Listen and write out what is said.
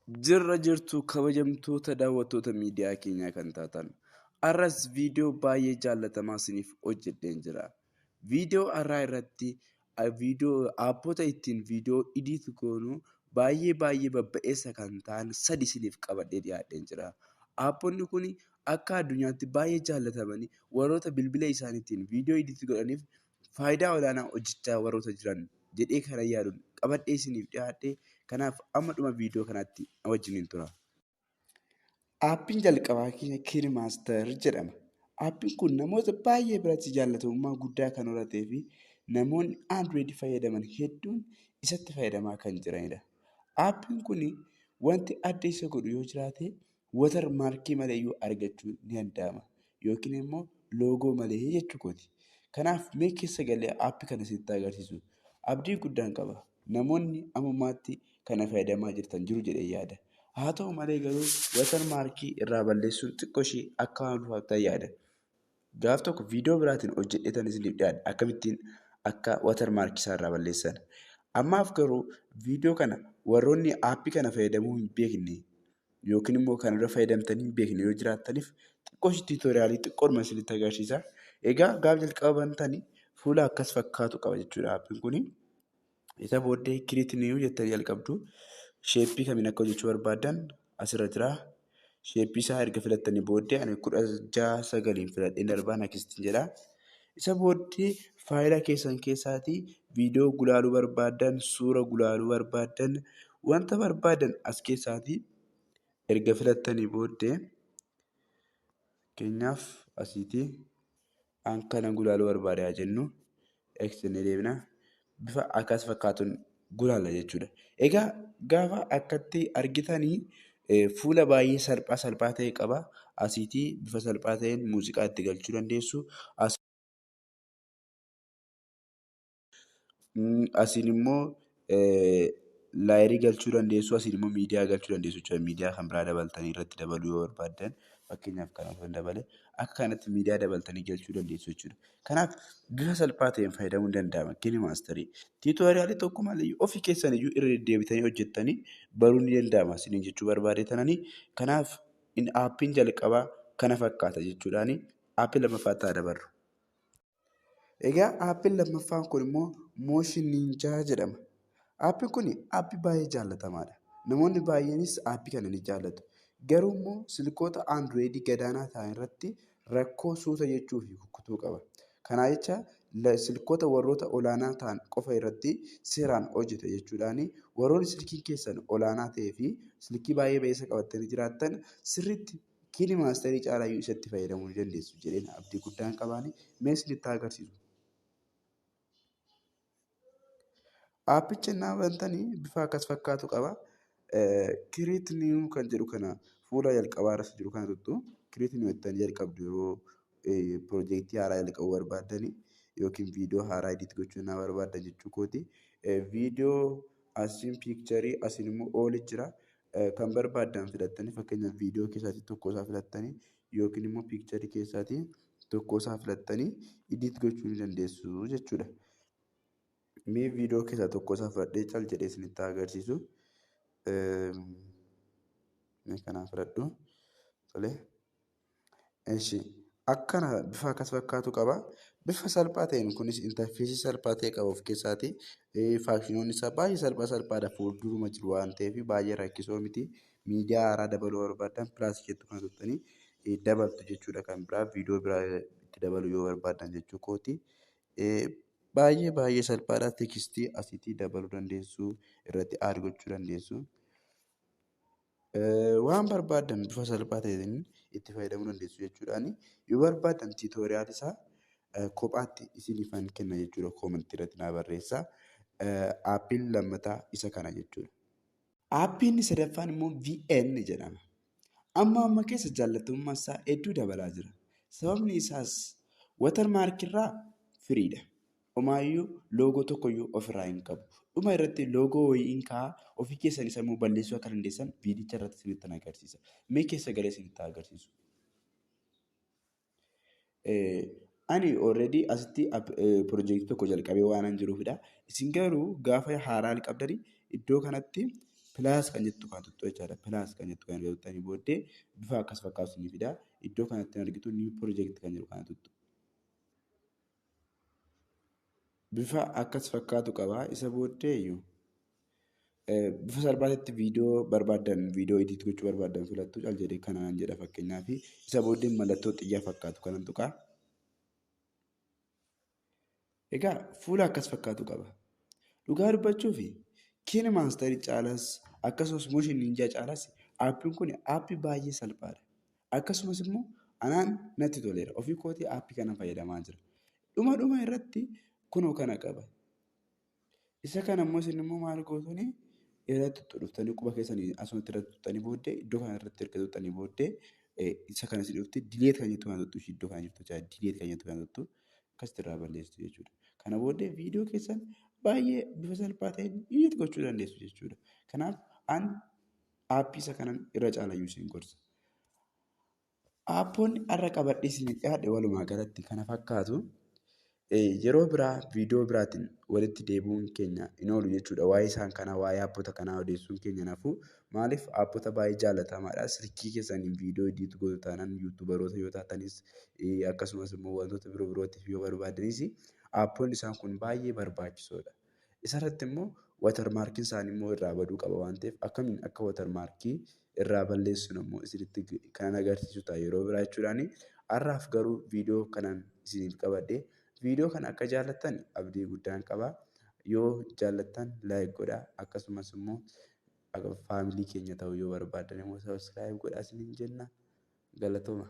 Jirra jirtu kabajamtoota daawwattoota miidiyaa keenyaa kan taatan har'as viidiyoo baay'ee jaallatamaa isiniif hojjedheen jira. Viidiyoo har'aa irratti aappota ittiin viidiyoo idiit goonu baay'ee babba'eessa kan ta'an sadi isiniif qabadhee dhiyaadheen jira. Aapponni kun akka addunyaatti baay'ee jaalatamanii warroota bilbila isaaniitiin viidiyoo idiit godhaniif faayidaa olaanaa hojjechaa warroota jiran jedhee kana yaaduun qabadhee isiniif dhiyaadhee. Kanaaf amma dhuma viidiyoo kanaatti wajjiniin tura. Aappiin jalqabaa keenya KiiniMaaster jedhama. Aappiin kun namoota baay'ee biratti jaalatamummaa guddaa kan horatee fi namoonni Android fayyadaman hedduun isatti fayyadamaa kan jiranidha. Aappiin kun wanti adda isa godhu yoo jiraate watermaarkii malee iyyuu argachuun ni danda'ama. Yookiin immoo loogoo malee jechuu kooti. Kanaaf mee keessa galee aappii kana isinitti agarsiisu. Abdii guddaan qaba. Namoonni ammummaatti kana fayyadamaa jirtan jiru jedhee yaada. Haa ta'u malee garuu watermaarkii irraa balleessuun xiqqoo ishee akka ulfaatu yaada. Gaaf tokko viidiyoo biraatiin hojjedheetan isiniif dhiyaadha. Akkamittiin akka watermaarkii isaa irraa balleessan. Ammaaf garuu viidiyoo kana warroonni aappii kana fayyadamuu hin beekne yookiin immoo kan irra fayyadamtanii hin beekne yoo jiraattaniif xiqqoo ishee tiitoriyaalii xiqqoodhuma isinitti agarsiisa. Egaa gaaf jalqaba bantanii fuula akkas fakkaatu qaba jechuudha aappiin kuni. Isa booddee kiriitiniyuu jettanii jalqabdu. Sheeppii kamiin akka hojjechuu barbaadan asirra jira. Sheeppii isaa erga filattanii booddee ani 16:9 filadheen darbaa nakistiin jedha. Isa booddee faayilaa keessan keessaatii viidiyoo gulaaluu barbaadan, suura gulaaluu barbaadan, wanta barbaadan as keessaatii erga filattanii booddee fakkeenyaaf asiitii an kana gulaaluu barbaadaa jennu eegsisnee deebina. Bifa akkas fakkaatuun gulaalla jechuudha. Egaa gaafa akkatti argitanii fuula baay'ee salphaa ta'e qaba. Asiitii bifa salphaa ta'een muuziqaa itti galchuu dandeessu. Asiin immoo laayirii galchuu dandeessu. Asiin immoo miidiyaa galchuu dandeessu jechuudha. Miidiyaa kan biraa dabaltanii irratti dabaluu yoo barbaadan fakkeenyaaf kana kan dabale akka kanatti miidiyaa dabaltanii galchuu dandeessu jechuudha. Kanaaf bifa salphaa ta'een fayyadamuun danda'ama. KiiniMaasterii tiitoriyaalii tokko malee ofii keessan iyyuu irra deddeebitanii hojjettanii baruun ni danda'ama isiniin jechuu barbaadeetanii. Kanaaf aappiin jalqabaa kana fakkaata jechuudhaani. Aappii lammaffaatti haa dabarru. Egaa aappiin lammaffaan kun immoo Mooshin Ninjaa jedhama. Aappiin kun aappii baay'ee jaallatamaadha. Namoonni baay'eenis aappii kana ni jaallatu. Garuu immoo silkoota Android gadaanaa ta'an irratti rakkoo suuta jechuu fi kukkutuu qaba. Kana jecha silkoota warroota olaanaa ta'an qofa irratti seeraan hojjeta jechuudhaani. Warroonni silkiin keessan olaanaa ta'ee fi silkii baay'ee baay'isa qabattanii jiraattan sirriitti KiiniMaasterii caalaayyuu isatti fayyadamuu ni dandeessu jedheen abdii guddaan qabaani. Mee isinitti agarsiisu. Aappicha innaa bantanii bifa akkas fakkaatu qaba. Kiriitiniyuu kan jedhu kana fuula jalqabaa irratti jiru kana tuttu kiriitiniyuu jettanii jalqabdu yeroo piroojeektii haaraa jalqabuu barbaadanii yookiin viidiyoo haaraa ediit gochuu innaa barbaadan jechuu kooti. Viidiyoo asiin piikcharii asiin immoo ooli jira. Kan barbaadan filattanii fakkeenyaaf viidiyoo keessaatii tokko isaa filattanii yookiin immoo piikcharii keessaatii tokko isaa filattanii ediit gochuu ni dandeessu jechuudha. Mee viidiyoo keessaa tokko isaa fudhadhee cal jedhee isinitti agarsiisu. Mee kanaan fudhadhu. Tolee. Eshi akkana bifa akkas fakkaatu qaba. Bifa salphaa ta'een kunis intarfeesii salphaa ta'e qaba of keessaatii. Faankshinoonni isaa baay'ee salphaadha. Fuulduruma jiru waan ta'eef baay'ee rakkisoo miti. Miidiyaa haaraa dabaluu barbaadan pilaas jettu kana tuttanii dabaltu jechuudha. Kan biraa viidiyoo biraa itti dabaluu yoo barbaadan jechuu kooti. Baay'ee salphaadha. Teekstii asiitii dabaluu dandeessu. Irratti aad gochuu dandeessu. Waan barbaadan bifa salphaa ta'een itti fayyadamuu dandeessu jechuudhaani. Yoo barbaadan tiitoriyaal isaa kophaatti isiniifan kenna jechuudha. Koomentii irratti naa barreessaa. Aappiin lammataa isa kana jechuudha. Aappiin sadaffaan immoo VN jedhama. Amma keessa jaallatamummaan isaa hedduu dabalaa jira. Sababni isaas watermaarkii irraa firiidha. Homaayyuu loogoo tokkoyyuu ofirraa hin qabu. Dhuma irratti loogoo wayiin kaa'aa ofii keessanii sammuu balleessuu akka dandeessan viidicha irratti isinitti agarsiisa. Mee keessa galee isinitti agarsiisu. Ani already asitti piroojeektii tokko jalqabee waan jiruufidha. Isin garuu gaafa haaraa qabdanii iddoo kanatti pilaas kan jettu kan tuttu jechaadha. Pilaas kan jettu kan tuttanii booddee bifa akkas fakkaatu ni fida. Iddoo kanatti argitu niw piroojeekti kan jedhu kana tuttu. Bifa akkas fakkaatu qaba. Isa booddee iyyuu bifa salphaatti viidiyoo barbaadan viidiyoo ediit gochuu barbaadan filattu caal jedhee kanaan jedha fakkeenyaaf. Isa booddee mallattoo xiyyaa fakkaatu kanan tuqaa. Egaa fuula akkas fakkaatu qaba. Dhugaa dubbachuuf kiin maastarii caalas akkasumas mooshin ninjaa caalas aappiin kun aappii baay'ee salphaadha. Akkasumas immoo anaan natti toleera. Ofii kootii aappii kana fayyadamaa jira. Dhuma irratti kunoo kana qaba. Isa kana immoo isin immoo maal gootuuni irratti dhuftanii quba keessanii asumatti irratti tuttanii booddee iddoo kana irratti erga tuttanii booddee isa kana isin dhufti dileet kan jettu kana tuttu iddoo kana jirtu jechuudha. Dileet kan jettu kana tuttu akkasitti irraa balleessu jechuudha. Kana booddee viidiyoo keessan baay'ee bifa salphaa ta'een iyyatti gochuu dandeessu jechuudha. Kanaaf an aappii isa kanan irra caalayyuu isin gorsa. Aappoonni har'a qabadhee isin dhiyaadhe walumaa galatti kana fakkaatu. Yeroo biraa viidiyoo biraatiin walitti deebi'uun keenya hin oolu jechuudha. Waa'ee isaan kanaa waa'ee aappota kanaa odeessuun keenya nafuu maaliif aappota baay'ee jaalatamaadha. Silkii keessaniin viidiyoo ediit gootu taanaan yuutuubaroota yoo taatanis akkasumas immoo wantoota birootiif yoo barbaadanis aappoonni isaan kun baay'ee barbaachisoodha. Isarratti immoo watarmaarkiin isaanii immoo irraa baduu qaba waan ta'eef akkamiin akka watarmaarkii irraa balleessuun immoo isinitti kan agarsiisu ta'a yeroo biraa jechuudhaani. Har'aaf garuu viidiyoo kanaan isiniif qabadhee viidiyoo kana akka jaallattan abdii guddaan qaba. Yoo jaallattan laayik godhaa akkasumas immoo faamilii keenya ta'uu yoo barbaaddan immoo sabiskiraayib godhaa isiniin jenna. Galatooma.